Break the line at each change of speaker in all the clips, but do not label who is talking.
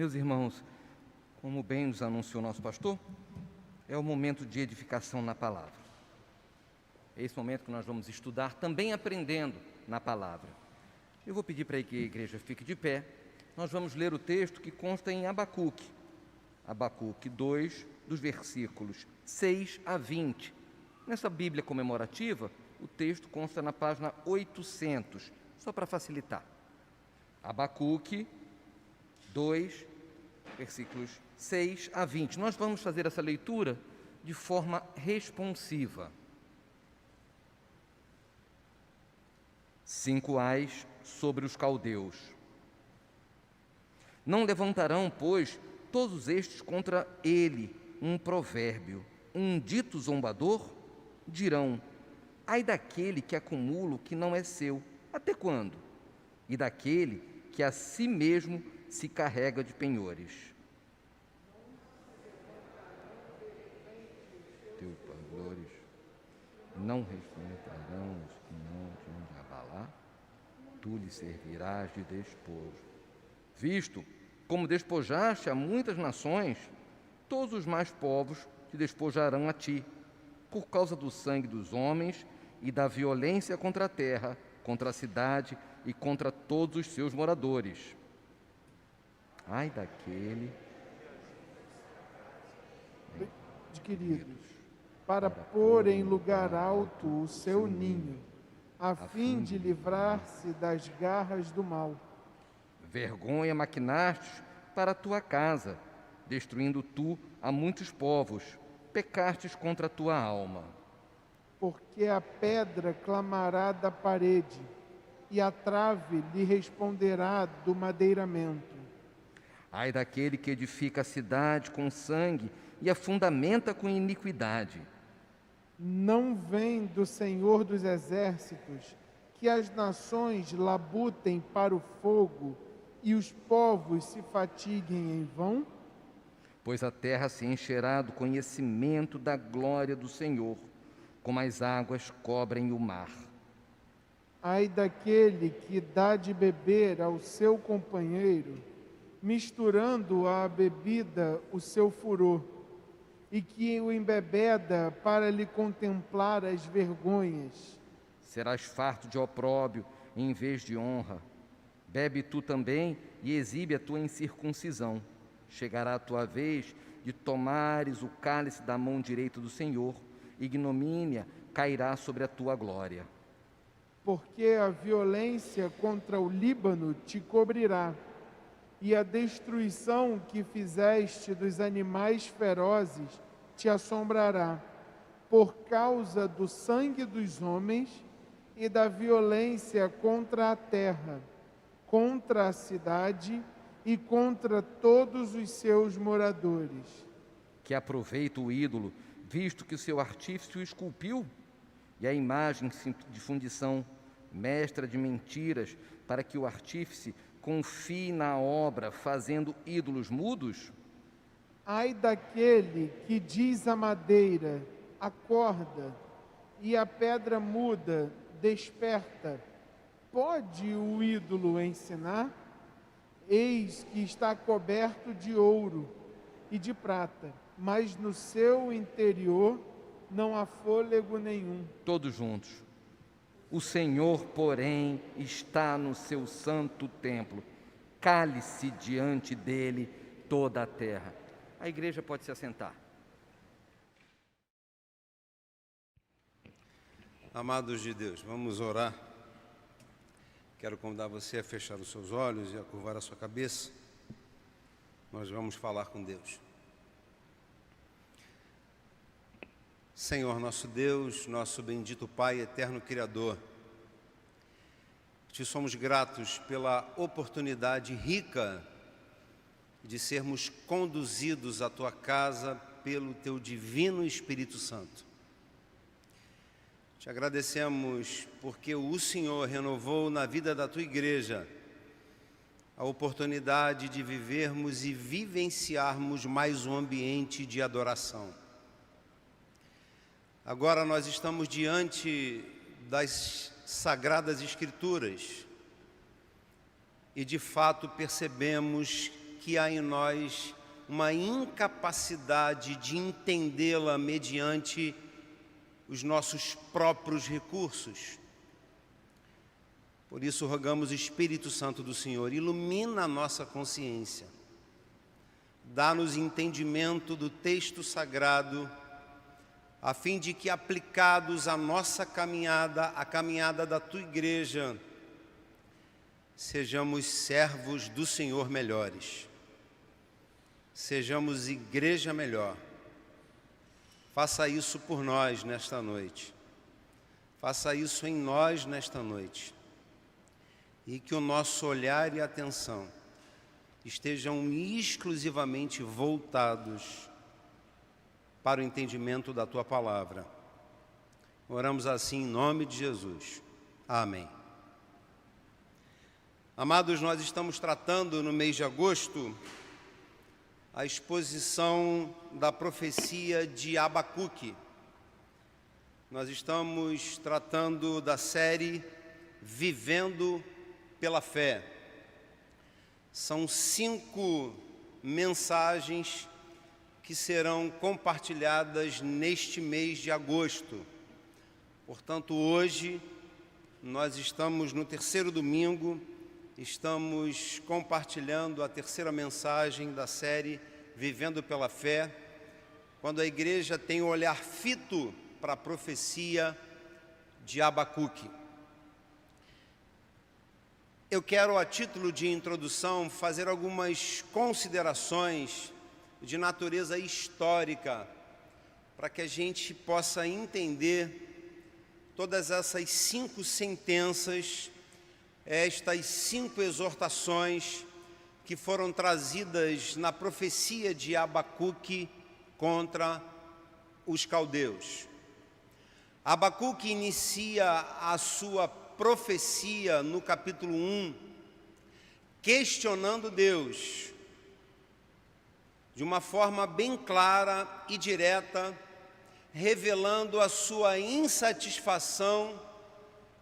Meus irmãos, como bem nos anunciou nosso pastor, é o momento de edificação na palavra. É esse momento que nós vamos estudar, também aprendendo na palavra. Eu vou pedir para que a igreja fique de pé. Nós vamos ler o texto que consta em Abacuque. Abacuque 2, dos versículos 6 a 20. Nessa Bíblia comemorativa, o texto consta na página 800, só para facilitar. Abacuque 2, versículos 6 a 20. Nós vamos fazer essa leitura de forma responsiva. 5 ais sobre os caldeus. Não levantarão, pois, todos estes contra ele um provérbio, um dito zombador? Dirão: ai daquele que acumula o que não é seu, até quando? E daquele que a si mesmo se carrega de penhores. Teus pavores não respeitarão os que não te hão de abalar, tu lhe servirás de despojo. Visto como despojaste a muitas nações, todos os mais povos te despojarão a ti, por causa do sangue dos homens e da violência contra a terra, contra a cidade e contra todos os seus moradores. Ai daquele
adquiridos, para pôr em lugar alto o seu ninho, a fim de livrar-se das garras do mal.
Vergonha maquinastes para a tua casa, destruindo tu a muitos povos, pecastes contra a tua alma.
Porque a pedra clamará da parede, e a trave lhe responderá do madeiramento.
Ai daquele que edifica a cidade com sangue e a fundamenta com iniquidade.
Não vem do Senhor dos Exércitos que as nações labutem para o fogo e os povos se fatiguem em vão?
Pois a terra se encherá do conhecimento da glória do Senhor, como as águas cobrem o mar.
Ai daquele que dá de beber ao seu companheiro, misturando à bebida o seu furor, e que o embebeda para lhe contemplar as vergonhas.
Serás farto de opróbrio em vez de honra. Bebe tu também e exibe a tua incircuncisão. Chegará a tua vez de tomares o cálice da mão direita do Senhor, ignomínia cairá sobre a tua glória.
Porque a violência contra o Líbano te cobrirá, e a destruição que fizeste dos animais ferozes te assombrará, por causa do sangue dos homens e da violência contra a terra, contra a cidade e contra todos os seus moradores.
Que aproveita o ídolo, visto que o seu artífice o esculpiu, e a imagem de fundição, mestra de mentiras, para que o artífice confie na obra, fazendo ídolos mudos?
Ai daquele que diz à madeira: acorda, e a pedra muda: desperta. Pode o ídolo ensinar? Eis que está coberto de ouro e de prata, mas no seu interior não há fôlego nenhum.
Todos juntos. O Senhor, porém, está no seu santo templo. Cale-se diante dele toda a terra. A igreja pode se assentar.
Amados de Deus, vamos orar. Quero convidar você a fechar os seus olhos e a curvar a sua cabeça. Nós vamos falar com Deus. Senhor, nosso Deus, nosso bendito Pai, eterno Criador, te somos gratos pela oportunidade rica de sermos conduzidos à Tua casa pelo Teu divino Espírito Santo. Te agradecemos porque o Senhor renovou na vida da Tua igreja a oportunidade de vivermos e vivenciarmos mais um ambiente de adoração. Agora nós estamos diante das Sagradas Escrituras e de fato percebemos que há em nós uma incapacidade de entendê-la mediante os nossos próprios recursos. Por isso rogamos, Espírito Santo do Senhor, ilumina a nossa consciência, dá-nos entendimento do texto sagrado, a fim de que, aplicados à nossa caminhada, a caminhada da Tua Igreja, sejamos servos do Senhor melhores, sejamos igreja melhor. Faça isso por nós nesta noite, faça isso em nós nesta noite, e que o nosso olhar e atenção estejam exclusivamente voltados para o entendimento da Tua Palavra. Oramos assim em nome de Jesus. Amém. Amados, nós estamos tratando no mês de agosto a exposição da profecia de Abacuque. Nós estamos tratando da série Vivendo pela Fé. São 5 mensagens que serão compartilhadas neste mês de agosto. Portanto, hoje nós estamos no 3º domingo, estamos compartilhando a 3ª mensagem da série Vivendo pela Fé, quando a igreja tem o olhar fito para a profecia de Abacuque. Eu quero, a título de introdução, fazer algumas considerações de natureza histórica, para que a gente possa entender todas essas 5 sentenças, estas 5 exortações que foram trazidas na profecia de Abacuque contra os caldeus. Abacuque inicia a sua profecia no capítulo 1, questionando Deus, de uma forma bem clara e direta, revelando a sua insatisfação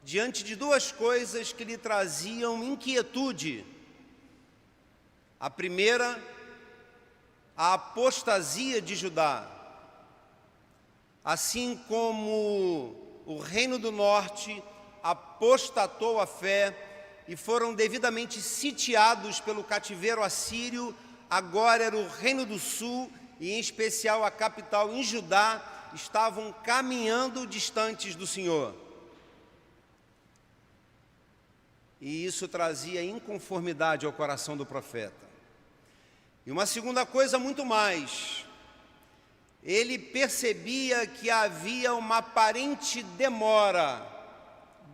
diante de 2 coisas que lhe traziam inquietude. A primeira, a apostasia de Judá. Assim como o reino do norte apostatou a fé e foram devidamente sitiados pelo cativeiro assírio, agora era o reino do sul, e em especial a capital em Judá, estavam caminhando distantes do Senhor. E isso trazia inconformidade ao coração do profeta. E uma segunda coisa muito mais, ele percebia que havia uma aparente demora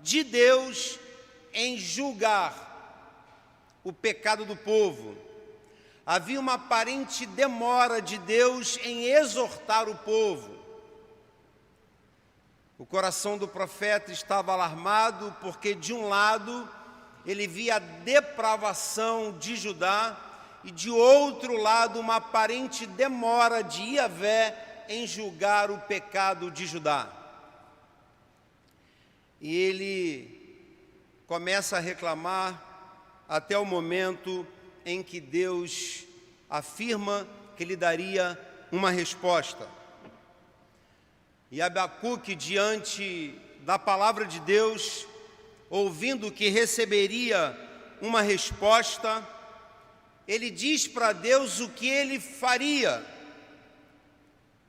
de Deus em julgar o pecado do povo. Havia uma aparente demora de Deus em exortar o povo. O coração do profeta estava alarmado porque, de um lado, ele via a depravação de Judá e, de outro lado, uma aparente demora de Iavé em julgar o pecado de Judá. E ele começa a reclamar até o momento em que Deus afirma que lhe daria uma resposta. E Abacuque, diante da palavra de Deus, ouvindo que receberia uma resposta, ele diz para Deus o que ele faria.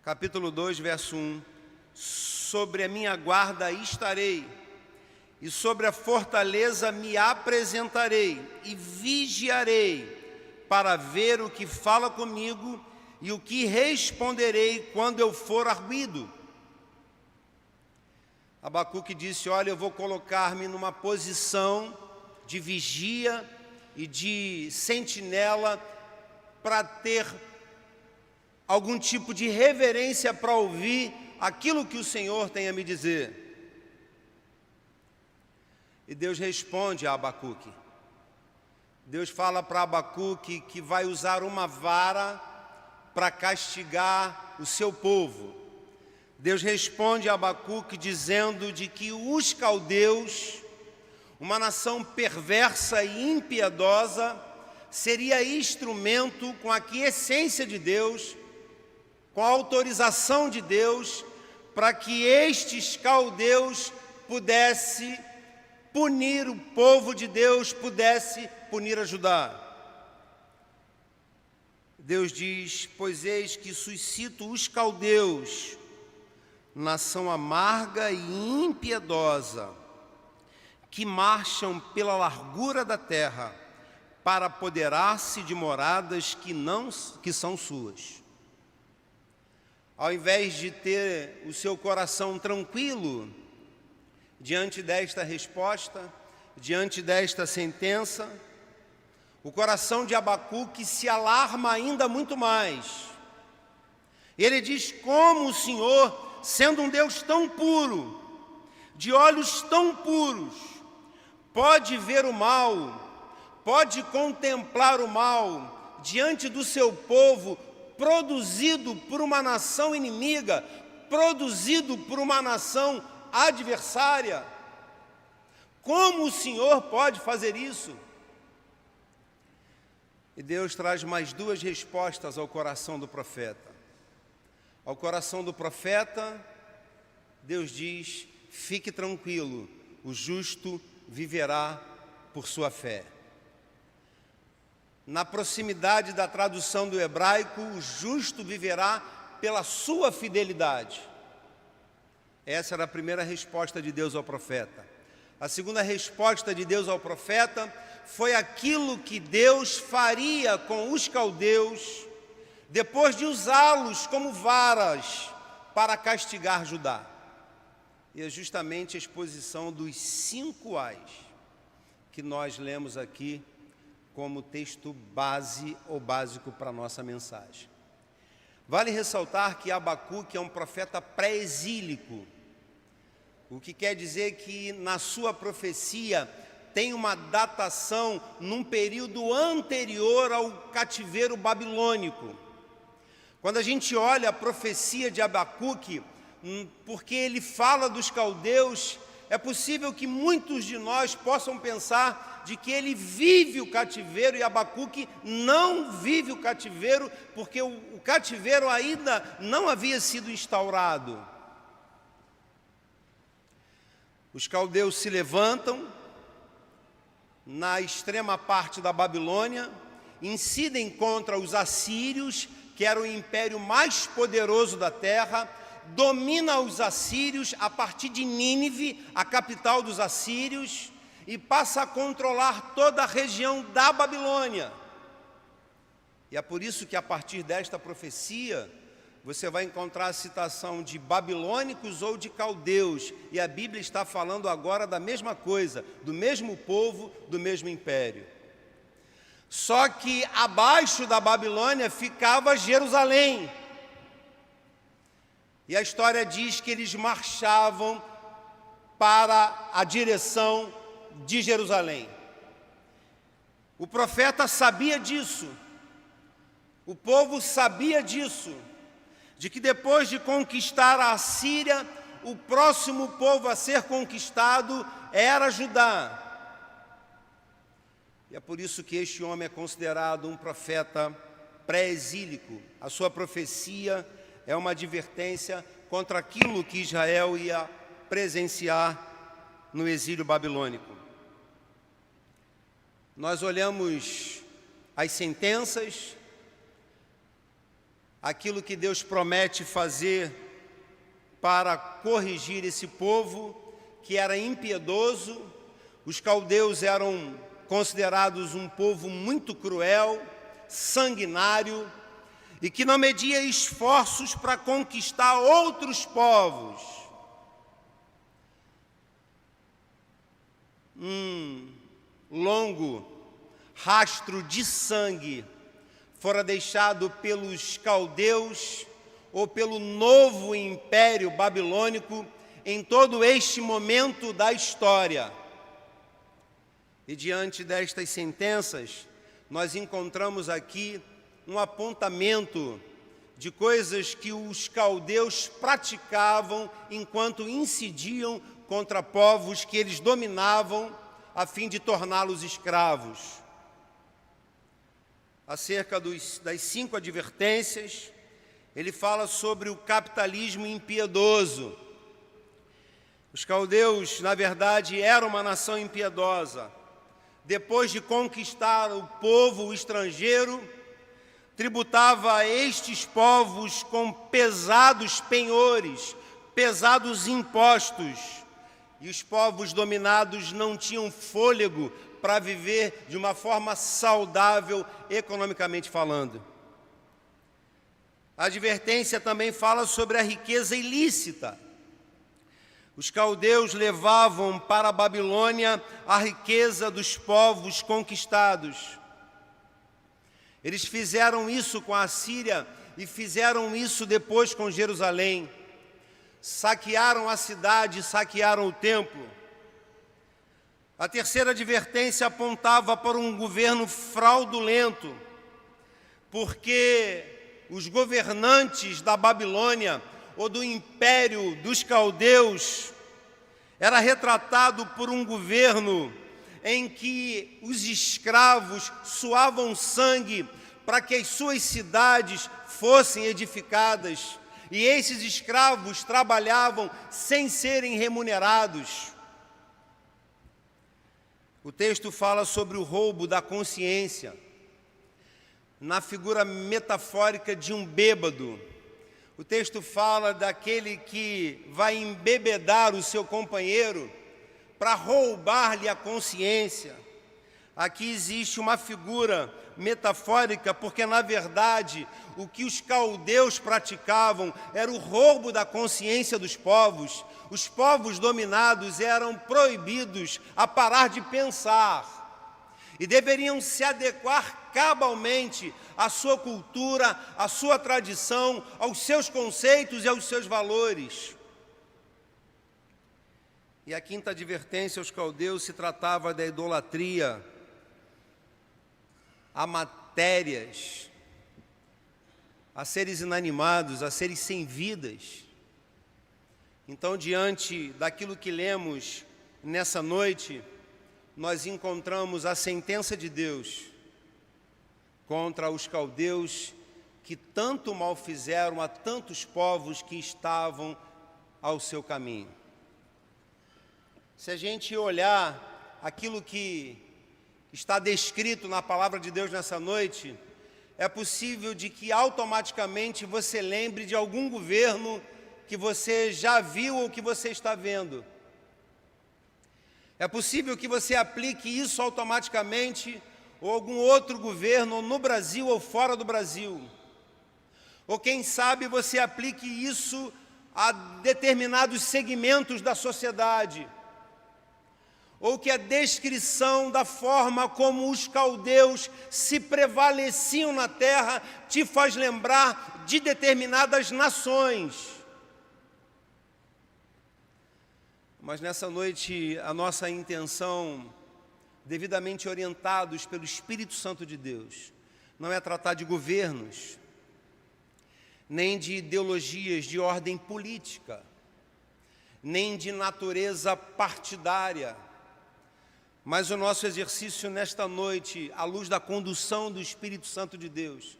Capítulo 2, verso 1. Sobre a minha guarda estarei, e sobre a fortaleza me apresentarei, e vigiarei, para ver o que fala comigo, e o que responderei quando eu for arguido. Abacuque disse: olha, eu vou colocar-me numa posição de vigia e de sentinela, para ter algum tipo de reverência para ouvir aquilo que o Senhor tem a me dizer. E Deus responde a Abacuque. Deus fala para Abacuque que vai usar uma vara para castigar o seu povo. Deus responde a Abacuque dizendo de que os caldeus, uma nação perversa e impiedosa, seria instrumento com a aquiescência de Deus, com a autorização de Deus, para que estes caldeus pudesse punir o povo de Deus, pudesse punir a Judá. Deus diz: pois eis que suscito os caldeus, nação amarga e impiedosa, que marcham pela largura da terra, para apoderar-se de moradas que são suas. Ao invés de ter o seu coração tranquilo diante desta resposta, diante desta sentença, o coração de Abacuque se alarma ainda muito mais. Ele diz: como o Senhor, sendo um Deus tão puro, de olhos tão puros, pode ver o mal, pode contemplar o mal diante do seu povo, produzido por uma nação inimiga, produzido por uma nação adversária? Como o Senhor pode fazer isso? E Deus traz mais duas respostas ao coração do profeta. Ao coração do profeta, Deus diz: fique tranquilo, o justo viverá por sua fé. Na proximidade da tradução do hebraico, o justo viverá pela sua fidelidade. Essa era a primeira resposta de Deus ao profeta. A segunda resposta de Deus ao profeta foi aquilo que Deus faria com os caldeus depois de usá-los como varas para castigar Judá. E é justamente a exposição dos 5 ais que nós lemos aqui como texto base ou básico para a nossa mensagem. Vale ressaltar que Abacuque é um profeta pré-exílico, o que quer dizer que na sua profecia tem uma datação num período anterior ao cativeiro babilônico. Quando a gente olha a profecia de Abacuque, porque ele fala dos caldeus, é possível que muitos de nós possam pensar de que ele vive o cativeiro, e Abacuque não vive o cativeiro, porque o cativeiro ainda não havia sido instaurado. Os caldeus se levantam na extrema parte da Babilônia, incidem contra os assírios, que era o império mais poderoso da terra, domina os assírios a partir de Nínive, a capital dos assírios, e passa a controlar toda a região da Babilônia. E é por isso que a partir desta profecia, você vai encontrar a citação de babilônicos ou de caldeus, e a Bíblia está falando agora da mesma coisa, do mesmo povo, do mesmo império. Só que abaixo da Babilônia ficava Jerusalém. E a história diz que eles marchavam para a direção de Jerusalém. O profeta sabia disso, o povo sabia disso, de que depois de conquistar a Assíria, o próximo povo a ser conquistado era Judá. E é por isso que este homem é considerado um profeta pré-exílico. A sua profecia é uma advertência contra aquilo que Israel ia presenciar no exílio babilônico. Nós olhamos as sentenças, aquilo que Deus promete fazer para corrigir esse povo que era impiedoso. Os caldeus eram considerados um povo muito cruel, sanguinário, e que não media esforços para conquistar outros povos. Longo rastro de sangue fora deixado pelos caldeus ou pelo novo império babilônico em todo este momento da história. E diante destas sentenças, nós encontramos aqui um apontamento de coisas que os caldeus praticavam enquanto incidiam contra povos que eles dominavam a fim de torná-los escravos. acerca das 5 advertências, ele fala sobre o capitalismo impiedoso. Os caldeus, na verdade, eram uma nação impiedosa. Depois de conquistar o povo estrangeiro, tributava a estes povos com pesados penhores, pesados impostos. E os povos dominados não tinham fôlego para viver de uma forma saudável, economicamente falando. A advertência também fala sobre a riqueza ilícita. Os caldeus levavam para a Babilônia a riqueza dos povos conquistados. Eles fizeram isso com a Síria e fizeram isso depois com Jerusalém. Saquearam a cidade, saquearam o templo. A terceira advertência apontava para um governo fraudulento, porque os governantes da Babilônia ou do império dos caldeus era retratado por um governo em que os escravos suavam sangue para que as suas cidades fossem edificadas, e esses escravos trabalhavam sem serem remunerados. O texto fala sobre o roubo da consciência, na figura metafórica de um bêbado. O texto fala daquele que vai embebedar o seu companheiro para roubar-lhe a consciência. Aqui existe uma figura metafórica, porque, na verdade, o que os caldeus praticavam era o roubo da consciência dos povos. Os povos dominados eram proibidos a parar de pensar e deveriam se adequar cabalmente à sua cultura, à sua tradição, aos seus conceitos e aos seus valores. E a quinta advertência aos caldeus se tratava da idolatria a matérias, a seres inanimados, a seres sem vidas. Então, diante daquilo que lemos nessa noite, nós encontramos a sentença de Deus contra os caldeus que tanto mal fizeram a tantos povos que estavam ao seu caminho. Se a gente olhar aquilo que está descrito na palavra de Deus nessa noite, é possível de que automaticamente você lembre de algum governo que você já viu ou que você está vendo. É possível que você aplique isso automaticamente ou algum outro governo, ou no Brasil ou fora do Brasil. Ou quem sabe você aplique isso a determinados segmentos da sociedade. Ou que a descrição da forma como os caldeus se prevaleciam na terra te faz lembrar de determinadas nações. Mas nessa noite a nossa intenção, devidamente orientados pelo Espírito Santo de Deus, não é tratar de governos, nem de ideologias de ordem política, nem de natureza partidária, mas o nosso exercício nesta noite, à luz da condução do Espírito Santo de Deus,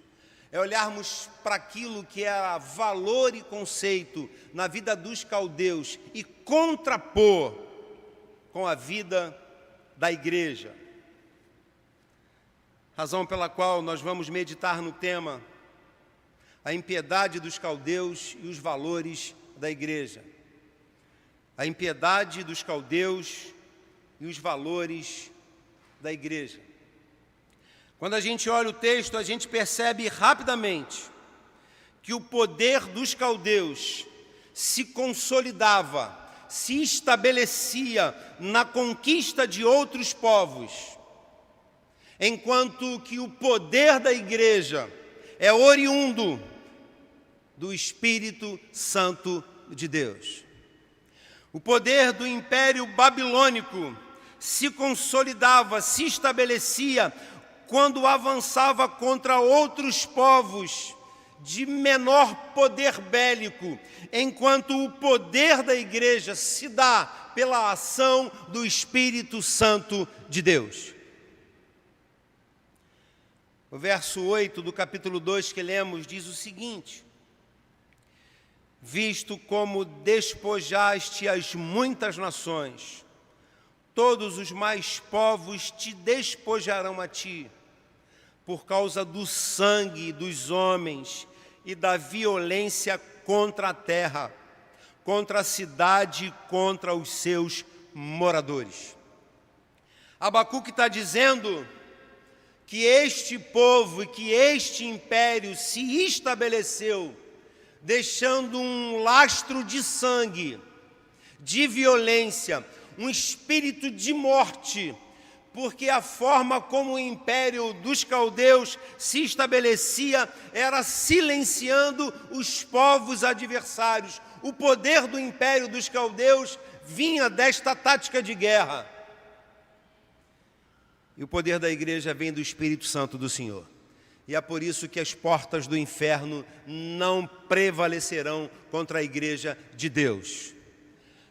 é olharmos para aquilo que era valor e conceito na vida dos caldeus e contrapor com a vida da igreja. Razão pela qual nós vamos meditar no tema a impiedade dos caldeus e os valores da igreja. A impiedade dos caldeus e os valores da igreja. Quando a gente olha o texto, a gente percebe rapidamente que o poder dos caldeus se consolidava, se estabelecia na conquista de outros povos, enquanto que o poder da igreja é oriundo do Espírito Santo de Deus. O poder do Império Babilônico se consolidava, se estabelecia quando avançava contra outros povos de menor poder bélico, enquanto o poder da igreja se dá pela ação do Espírito Santo de Deus. O verso 8 do capítulo 2 que lemos diz o seguinte: visto como despojaste as muitas nações, todos os mais povos te despojarão a ti, por causa do sangue dos homens e da violência contra a terra, contra a cidade e contra os seus moradores. Abacuque está dizendo que este povo e que este império se estabeleceu, deixando um lastro de sangue, de violência, um espírito de morte, porque a forma como o império dos caldeus se estabelecia era silenciando os povos adversários. O poder do império dos caldeus vinha desta tática de guerra. E o poder da igreja vem do Espírito Santo do Senhor. E é por isso que as portas do inferno não prevalecerão contra a igreja de Deus.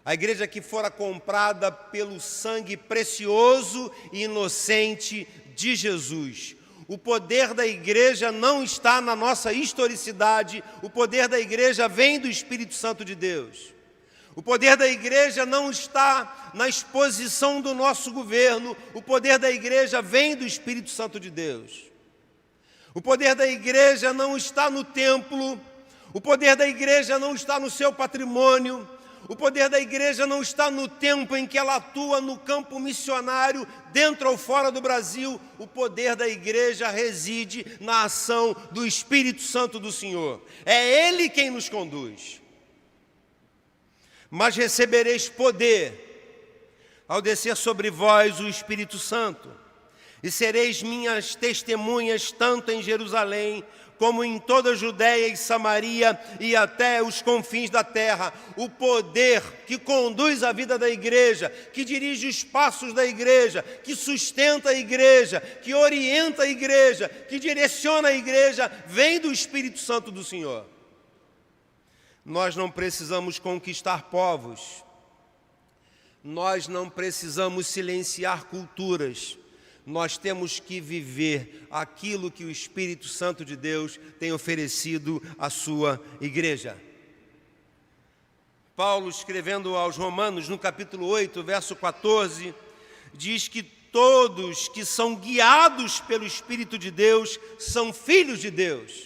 A igreja que fora comprada pelo sangue precioso e inocente de Jesus. O poder da igreja não está na nossa historicidade, o poder da igreja vem do Espírito Santo de Deus. O poder da igreja não está na exposição do nosso governo, o poder da igreja vem do Espírito Santo de Deus. O poder da igreja não está no templo, o poder da igreja não está no seu patrimônio, o poder da igreja não está no tempo em que ela atua no campo missionário, dentro ou fora do Brasil. O poder da igreja reside na ação do Espírito Santo do Senhor. É Ele quem nos conduz. Mas recebereis poder ao descer sobre vós o Espírito Santo, e sereis minhas testemunhas tanto em Jerusalém, como em toda a Judéia e Samaria e até os confins da terra. O poder que conduz a vida da igreja, que dirige os passos da igreja, que sustenta a igreja, que orienta a igreja, que direciona a igreja, vem do Espírito Santo do Senhor. Nós não precisamos conquistar povos, nós não precisamos silenciar culturas, nós temos que viver aquilo que o Espírito Santo de Deus tem oferecido à sua igreja. Paulo, escrevendo aos Romanos, no capítulo 8, verso 14, diz que todos que são guiados pelo Espírito de Deus são filhos de Deus.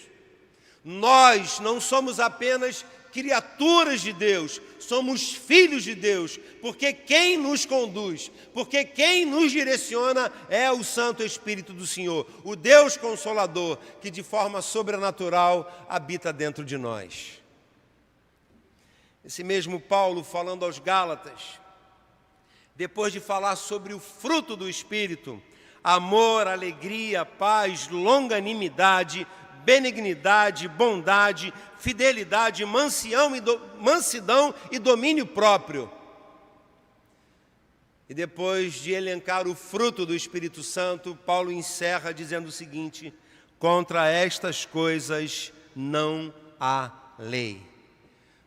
Nós não somos apenas criaturas de Deus, somos filhos de Deus, porque quem nos conduz, porque quem nos direciona é o Santo Espírito do Senhor, o Deus Consolador, que de forma sobrenatural habita dentro de nós. Esse mesmo Paulo, falando aos Gálatas, depois de falar sobre o fruto do Espírito, amor, alegria, paz, longanimidade, benignidade, bondade, fidelidade, mansidão e domínio próprio. E depois de elencar o fruto do Espírito Santo, Paulo encerra dizendo o seguinte: contra estas coisas não há lei.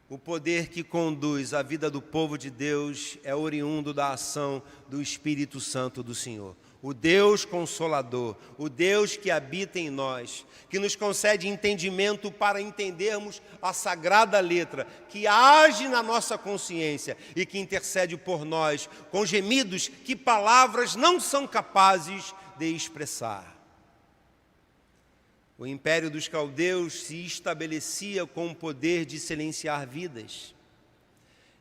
O poder que conduz a vida do povo de Deus é oriundo da ação do Espírito Santo do Senhor. O Deus Consolador, o Deus que habita em nós, que nos concede entendimento para entendermos a sagrada letra, que age na nossa consciência e que intercede por nós com gemidos que palavras não são capazes de expressar. O império dos caldeus se estabelecia com o poder de silenciar vidas,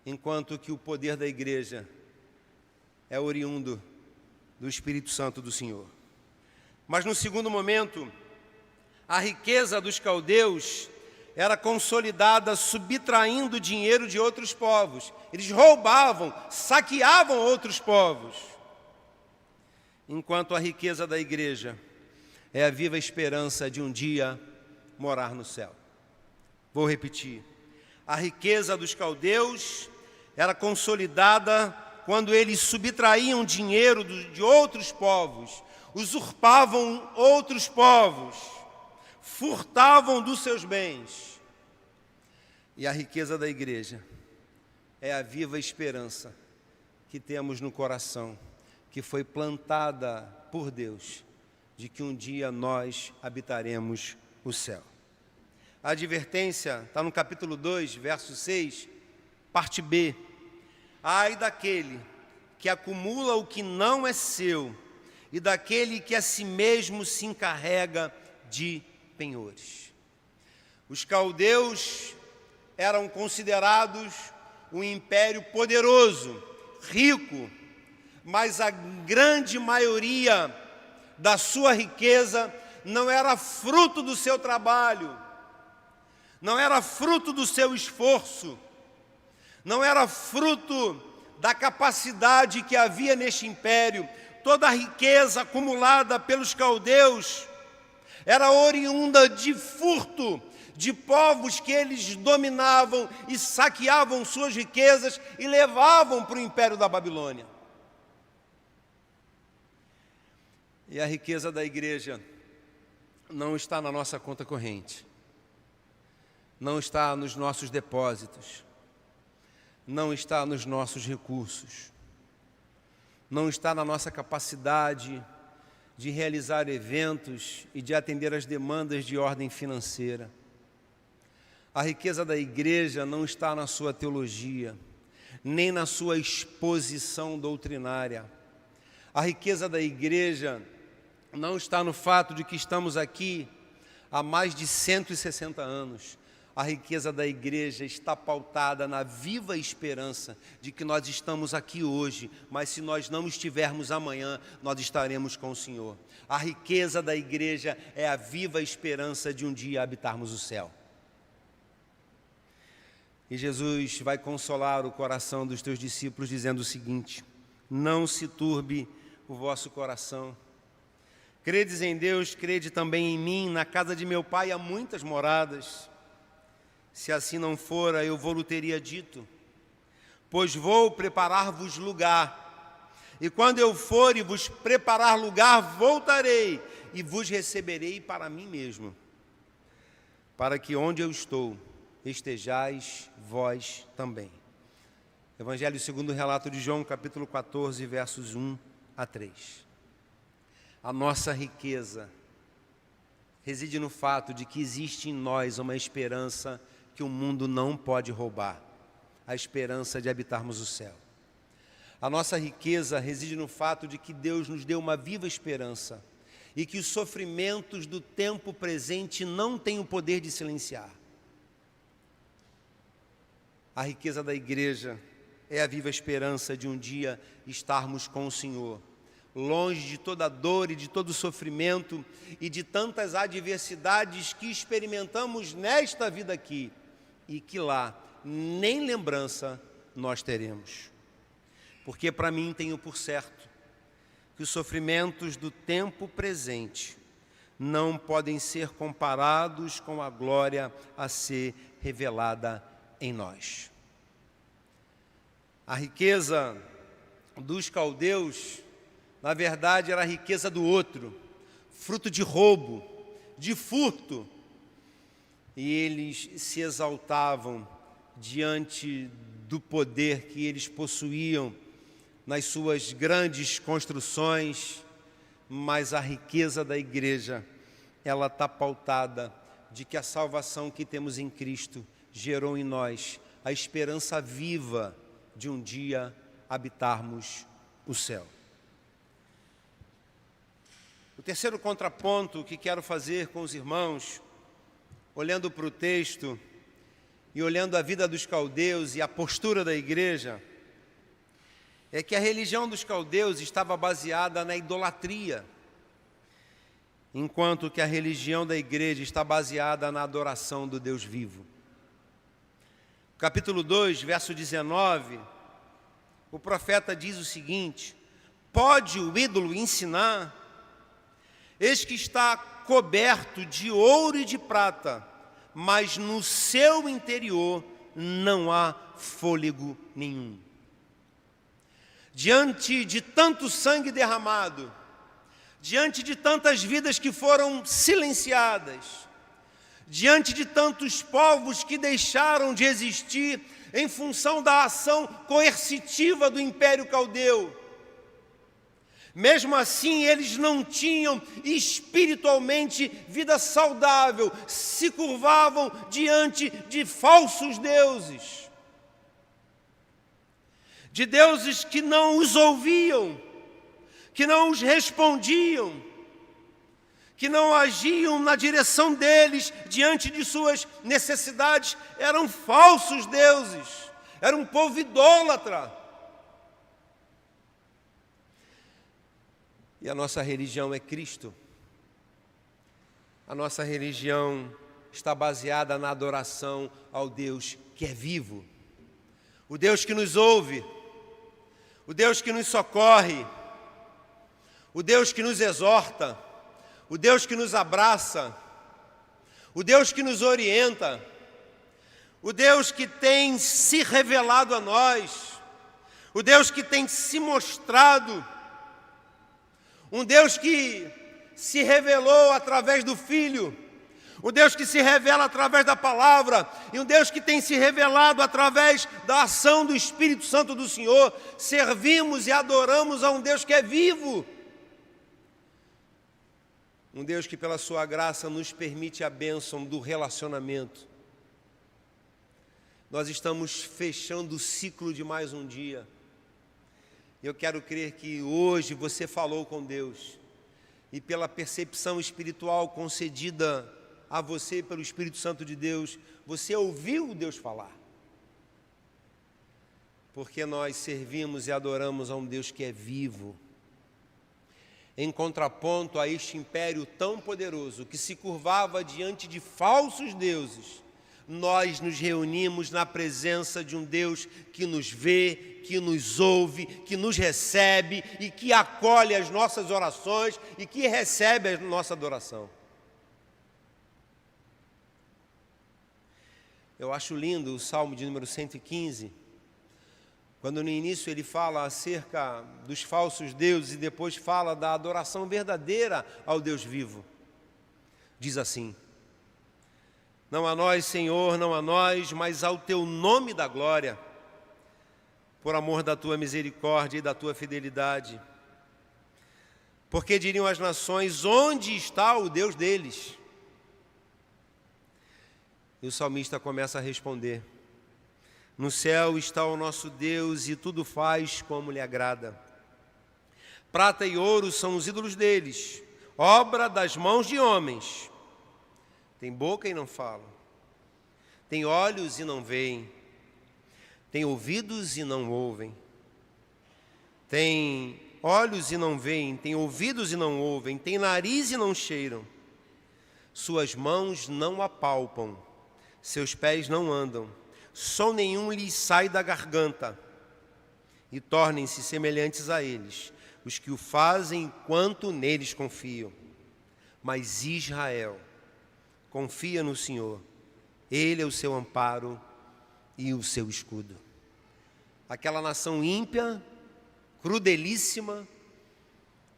enquanto que o poder da igreja é oriundo do Espírito Santo do Senhor. Mas no segundo momento, a riqueza dos caldeus era consolidada subtraindo dinheiro de outros povos. Eles roubavam, saqueavam outros povos. Enquanto a riqueza da igreja é a viva esperança de um dia morar no céu. Vou repetir. A riqueza dos caldeus era consolidada quando eles subtraíam dinheiro de outros povos, usurpavam outros povos, furtavam dos seus bens. E a riqueza da igreja é a viva esperança que temos no coração, que foi plantada por Deus de que um dia nós habitaremos o céu. A advertência está no capítulo 2, verso 6, parte B. Ai daquele que acumula o que não é seu e daquele que a si mesmo se encarrega de penhores. Os caldeus eram considerados um império poderoso, rico, mas a grande maioria da sua riqueza não era fruto do seu trabalho, não era fruto do seu esforço, não era fruto da capacidade que havia neste império. Toda a riqueza acumulada pelos caldeus era oriunda de furto, de povos que eles dominavam e saqueavam suas riquezas e levavam para o império da Babilônia. E a riqueza da igreja não está na nossa conta corrente, não está nos nossos depósitos, não está nos nossos recursos, não está na nossa capacidade de realizar eventos e de atender às demandas de ordem financeira. A riqueza da igreja não está na sua teologia, nem na sua exposição doutrinária. A riqueza da igreja não está no fato de que estamos aqui há mais de 160 anos. A riqueza da igreja está pautada na viva esperança de que nós estamos aqui hoje, mas se nós não estivermos amanhã, nós estaremos com o Senhor. A riqueza da igreja é a viva esperança de um dia habitarmos o céu. E Jesus vai consolar o coração dos teus discípulos dizendo o seguinte: não se turbe o vosso coração. Credes em Deus, crede também em mim. Na casa de meu Pai há muitas moradas. Se assim não fora, eu vou-lhe teria dito, pois vou preparar-vos lugar. E quando eu for e vos preparar lugar, voltarei e vos receberei para mim mesmo, para que onde eu estou, estejais vós também. Evangelho segundo o relato de João, capítulo 14, versos 1 a 3. A nossa riqueza reside no fato de que existe em nós uma esperança que o mundo não pode roubar, a esperança de habitarmos o céu. A nossa riqueza reside no fato de que Deus nos deu uma viva esperança e que os sofrimentos do tempo presente não têm o poder de silenciar. A riqueza da igreja é a viva esperança de um dia estarmos com o Senhor, longe de toda dor e de todo sofrimento e de tantas adversidades que experimentamos nesta vida aqui, e que lá nem lembrança nós teremos. Porque para mim tenho por certo que os sofrimentos do tempo presente não podem ser comparados com a glória a ser revelada em nós. A riqueza dos caldeus, na verdade, era a riqueza do outro, fruto de roubo, de furto. E eles se exaltavam diante do poder que eles possuíam nas suas grandes construções, mas a riqueza da igreja, ela está pautada de que a salvação que temos em Cristo gerou em nós a esperança viva de um dia habitarmos o céu. O terceiro contraponto que quero fazer com os irmãos, olhando para o texto e olhando a vida dos caldeus e a postura da igreja, é que a religião dos caldeus estava baseada na idolatria, enquanto que a religião da igreja está baseada na adoração do Deus vivo. Capítulo 2, verso 19, o profeta diz o seguinte: pode o ídolo ensinar? Eis que está coberto de ouro e de prata, mas no seu interior não há fôlego nenhum. Diante de tanto sangue derramado, diante de tantas vidas que foram silenciadas, diante de tantos povos que deixaram de existir em função da ação coercitiva do Império Caldeu, Mesmo assim, eles não tinham espiritualmente vida saudável, se curvavam diante de falsos deuses, de deuses que não os ouviam, que não os respondiam, que não agiam na direção deles diante de suas necessidades. Eram falsos deuses, era um povo idólatra. E a nossa religião é Cristo. A nossa religião está baseada na adoração ao Deus que é vivo, o Deus que nos ouve, o Deus que nos socorre, o Deus que nos exorta, o Deus que nos abraça, o Deus que nos orienta, o Deus que tem se revelado a nós, o Deus que tem se mostrado, um Deus que se revelou através do Filho, um Deus que se revela através da palavra, e um Deus que tem se revelado através da ação do Espírito Santo do Senhor. Servimos e adoramos a um Deus que é vivo, um Deus que pela sua graça nos permite a bênção do relacionamento. Nós estamos fechando o ciclo de mais um dia. Eu quero crer que hoje você falou com Deus e pela percepção espiritual concedida a você pelo Espírito Santo de Deus, você ouviu Deus falar. Porque nós servimos e adoramos a um Deus que é vivo, em contraponto a este império tão poderoso que se curvava diante de falsos deuses. Nós nos reunimos na presença de um Deus que nos vê, que nos ouve, que nos recebe e que acolhe as nossas orações e que recebe a nossa adoração. Eu acho lindo o Salmo de número 115, quando no início ele fala acerca dos falsos deuses e depois fala da adoração verdadeira ao Deus vivo. Diz assim: não a nós, Senhor, não a nós, mas ao Teu nome da glória, por amor da Tua misericórdia e da Tua fidelidade. Porque diriam as nações, onde está o Deus deles? E o salmista começa a responder: no céu está o nosso Deus e tudo faz como lhe agrada. Prata e ouro são os ídolos deles, obra das mãos de homens. Tem boca e não falam, tem olhos e não veem, tem ouvidos e não ouvem. Tem olhos e não veem, tem ouvidos e não ouvem, tem nariz e não cheiram. Suas mãos não apalpam, seus pés não andam, som nenhum lhes sai da garganta. E tornem-se semelhantes a eles, os que o fazem enquanto neles confiam. Mas Israel confia no Senhor, Ele é o seu amparo e o seu escudo. Aquela nação ímpia, crudelíssima,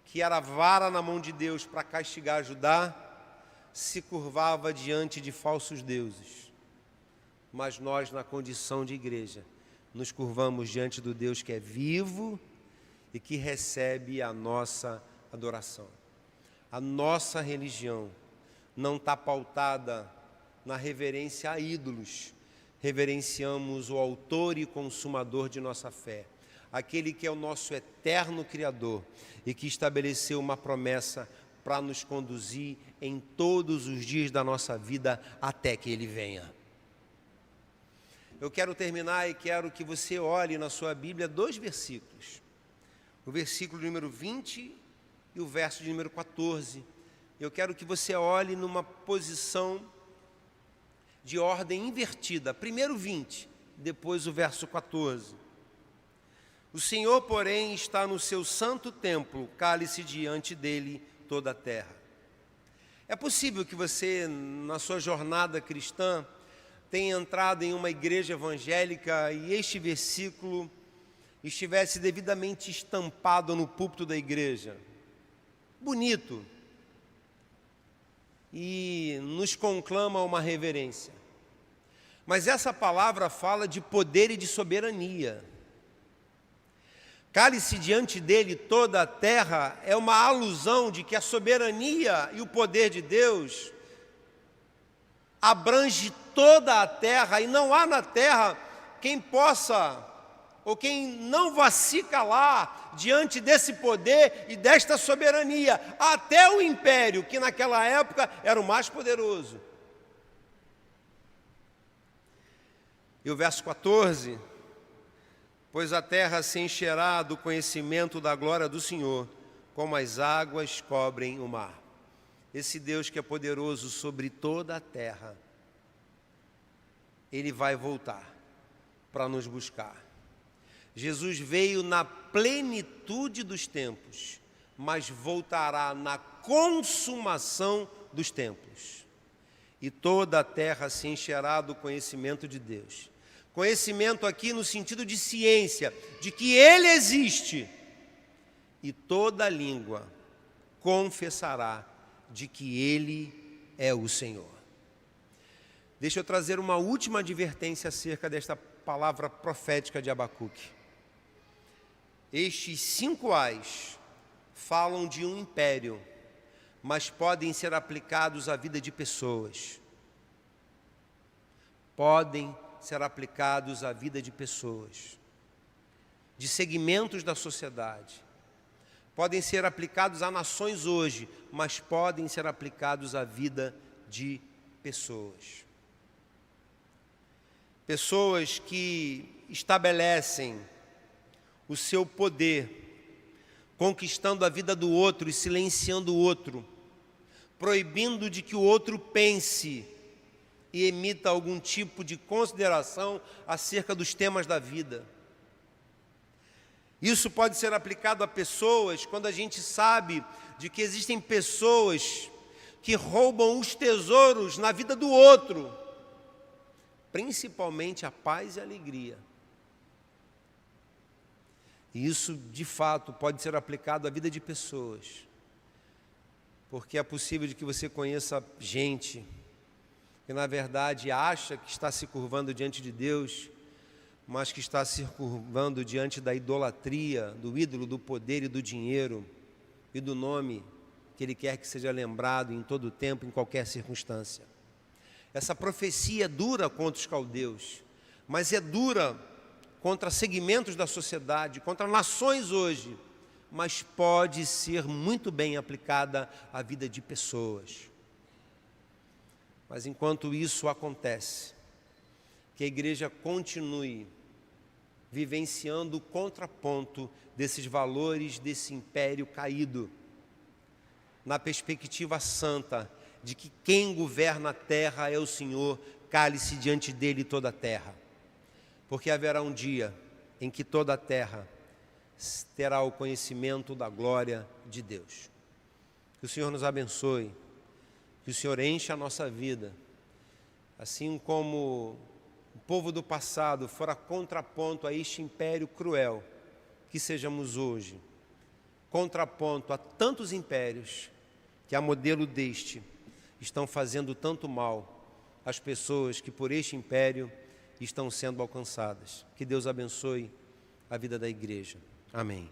que era vara na mão de Deus para castigar Judá, se curvava diante de falsos deuses. Mas nós, na condição de igreja, nos curvamos diante do Deus que é vivo e que recebe a nossa adoração. A nossa religião não está pautada na reverência a ídolos. Reverenciamos o autor e consumador de nossa fé, aquele que é o nosso eterno Criador e que estabeleceu uma promessa para nos conduzir em todos os dias da nossa vida até que Ele venha. Eu quero terminar e quero que você olhe na sua Bíblia 2 versículos. O versículo número 20 e o verso de número 14. Eu quero que você olhe numa posição de ordem invertida. Primeiro 20, depois o verso 14. O Senhor, porém, está no seu santo templo, cale-se diante dele toda a terra. É possível que você, na sua jornada cristã, tenha entrado em uma igreja evangélica e este versículo estivesse devidamente estampado no púlpito da igreja. Bonito. E nos conclama uma reverência. Mas essa palavra fala de poder e de soberania. Cale-se diante dele toda a terra é uma alusão de que a soberania e o poder de Deus abrange toda a terra, e não há na terra quem possa ou quem não vá se calar diante desse poder e desta soberania, até o império, que naquela época era o mais poderoso. E o verso 14: pois a terra se encherá do conhecimento da glória do Senhor, como as águas cobrem o mar. Esse Deus que é poderoso sobre toda a terra, Ele vai voltar para nos buscar. Jesus veio na plenitude dos tempos, mas voltará na consumação dos tempos. E toda a terra se encherá do conhecimento de Deus. Conhecimento aqui no sentido de ciência, de que Ele existe. E toda língua confessará de que Ele é o Senhor. Deixa eu trazer uma última advertência acerca desta palavra profética de Abacuque. Estes 5 ais falam de um império, mas podem ser aplicados à vida de pessoas. Podem ser aplicados à vida de pessoas, de segmentos da sociedade. Podem ser aplicados a nações hoje, mas podem ser aplicados à vida de pessoas. Pessoas que estabelecem o seu poder, conquistando a vida do outro e silenciando o outro, proibindo de que o outro pense e emita algum tipo de consideração acerca dos temas da vida. Isso pode ser aplicado a pessoas quando a gente sabe de que existem pessoas que roubam os tesouros na vida do outro, principalmente a paz e a alegria. E isso, de fato, pode ser aplicado à vida de pessoas, porque é possível de que você conheça gente que, na verdade, acha que está se curvando diante de Deus, mas que está se curvando diante da idolatria, do ídolo do poder e do dinheiro e do nome que ele quer que seja lembrado em todo o tempo, em qualquer circunstância. Essa profecia é dura contra os caldeus, mas é dura contra segmentos da sociedade, contra nações hoje, mas pode ser muito bem aplicada à vida de pessoas. Mas enquanto isso acontece, que a igreja continue vivenciando o contraponto desses valores, desse império caído, na perspectiva santa de que quem governa a terra é o Senhor, cale-se diante dele toda a terra. Porque haverá um dia em que toda a terra terá o conhecimento da glória de Deus. Que o Senhor nos abençoe, que o Senhor enche a nossa vida, assim como o povo do passado fora contraponto a este império cruel, que sejamos hoje contraponto a tantos impérios que, a modelo deste, estão fazendo tanto mal às pessoas que por este império estão sendo alcançadas. Que Deus abençoe a vida da igreja. Amém.